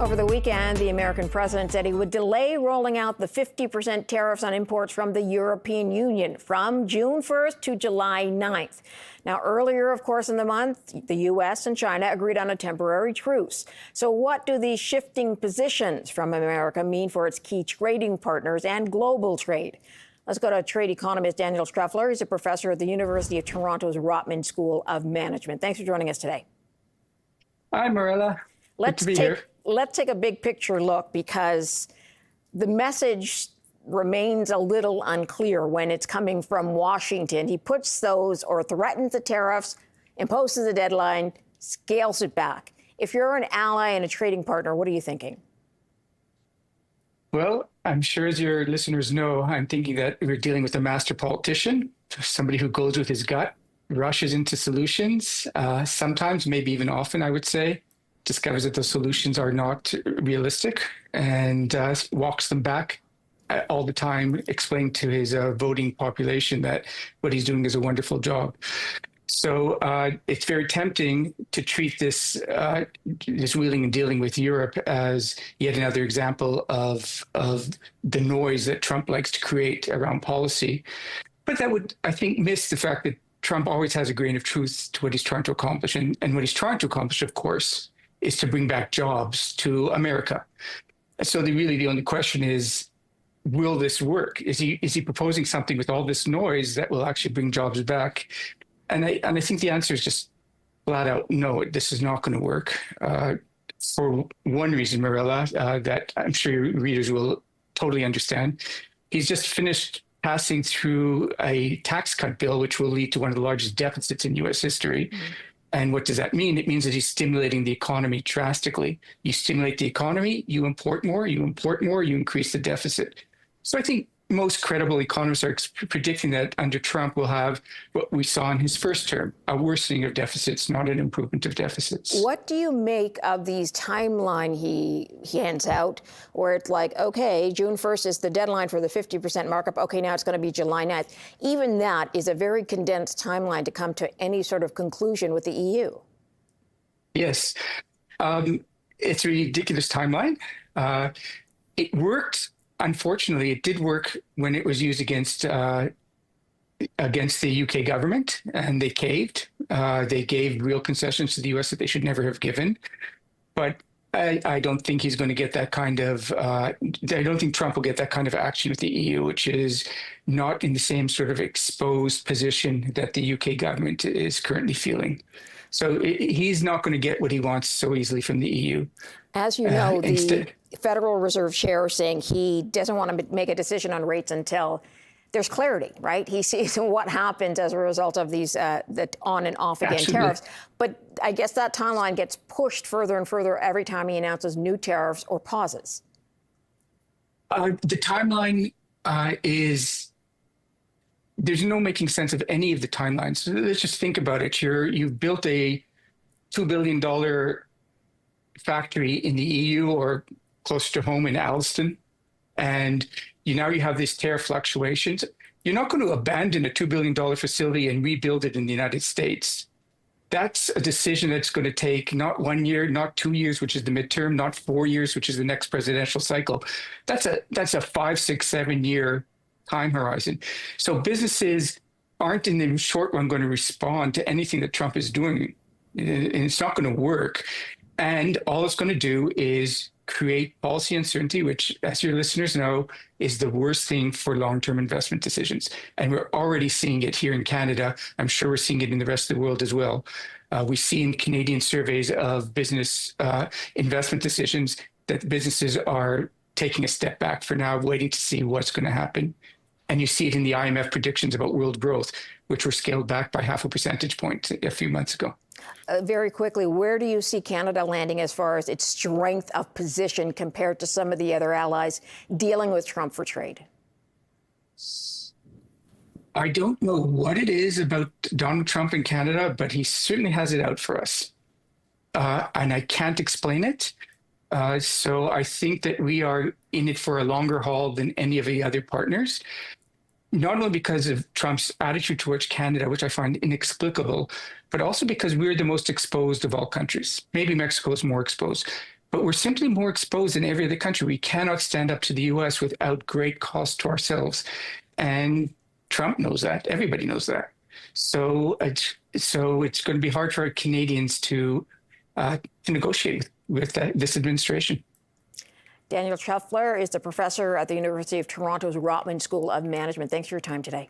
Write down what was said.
Over the weekend, the American president said he would delay rolling out the 50% tariffs on imports from the European Union from June 1st to July 9th. Now, earlier, of course, in the month, the U.S. and China agreed on a temporary truce. So what do these shifting positions from America mean for its key trading partners and global trade? Let's go to trade economist Daniel Trefler. He's a professor at the University of Toronto's Rotman School of Management. Thanks for joining us today. Hi, Marilla. Good to be here. Let's take a big picture look, because the message remains a little unclear when it's coming from Washington. He puts those or threatens the tariffs, imposes a deadline, scales it back. If you're an ally and a trading partner, what are you thinking? Well, I'm sure, as your listeners know, I'm thinking that we're dealing with a master politician, somebody who goes with his gut, rushes into solutions, sometimes, maybe even often, I would say, discovers that those solutions are not realistic and walks them back all the time, explaining to his voting population that what he's doing is a wonderful job. So it's very tempting to treat this wheeling and dealing with Europe as yet another example of the noise that Trump likes to create around policy. But that would, I think, miss the fact that Trump always has a grain of truth to what he's trying to accomplish. And what he's trying to accomplish, of course, is to bring back jobs to America. So the only question is, will this work? Is he proposing something with all this noise that will actually bring jobs back? And I think the answer is just flat out no. This is not going to work for one reason, Marilla, that I'm sure your readers will totally understand. He's just finished passing through a tax cut bill, which will lead to one of the largest deficits in U.S. history. Mm-hmm. And what does that mean? It means that he's stimulating the economy drastically. You stimulate the economy, you import more, you increase the deficit. So I think most credible economists are predicting that under Trump we'll have what we saw in his first term, a worsening of deficits, not an improvement of deficits. What do you make of these timeline he hands out, where it's like, okay, June 1st is the deadline for the 50% markup. Okay, now it's going to be July 9th. Even that is a very condensed timeline to come to any sort of conclusion with the EU. Yes, it's a ridiculous timeline. It worked. Unfortunately, it did work when it was used against the UK government, and they caved. They gave real concessions to the US that they should never have given. But I don't think he's going to get that kind of, I don't think Trump will get that kind of action with the EU, which is not in the same sort of exposed position that the UK government is currently feeling. So he's not going to get what he wants so easily from the EU. As you know, the Federal Reserve Chair saying he doesn't want to make a decision on rates until there's clarity, right? He sees what happens as a result of these the on and off again tariffs. But I guess that timeline gets pushed further and further every time he announces new tariffs or pauses. The timeline is, there's no making sense of any of the timelines. So let's just think about it. You've built a $2 billion factory in the EU or close to home in Alston, and you have these tariff fluctuations. You're not going to abandon a $2 billion facility and rebuild it in the United States. That's a decision that's going to take not 1 year, not 2 years, which is the midterm, not 4 years, which is the next presidential cycle. That's a 5, 6, 7 year time horizon. So businesses aren't in the short run going to respond to anything that Trump is doing, and it's not going to work. And all it's going to do is create policy uncertainty, which, as your listeners know, is the worst thing for long-term investment decisions. And we're already seeing it here in Canada. I'm sure we're seeing it in the rest of the world as well. We see in Canadian surveys of business investment decisions that businesses are taking a step back for now, waiting to see what's going to happen. And you see it in the IMF predictions about world growth, which were scaled back by 0.5 percentage point a few months ago. Very quickly, where do you see Canada landing as far as its strength of position compared to some of the other allies dealing with Trump for trade? I don't know what it is about Donald Trump in Canada, but he certainly has it out for us. And I can't explain it. So I think that we are in it for a longer haul than any of the other partners. Not only because of Trump's attitude towards Canada, which I find inexplicable, but also because we're the most exposed of all countries. Maybe Mexico is more exposed, but we're simply more exposed than every other country. We cannot stand up to the US without great cost to ourselves. And Trump knows that. Everybody knows that. So it's going to be hard for Canadians to negotiate with this administration. Daniel Trefler is the professor at the University of Toronto's Rotman School of Management. Thanks for your time today.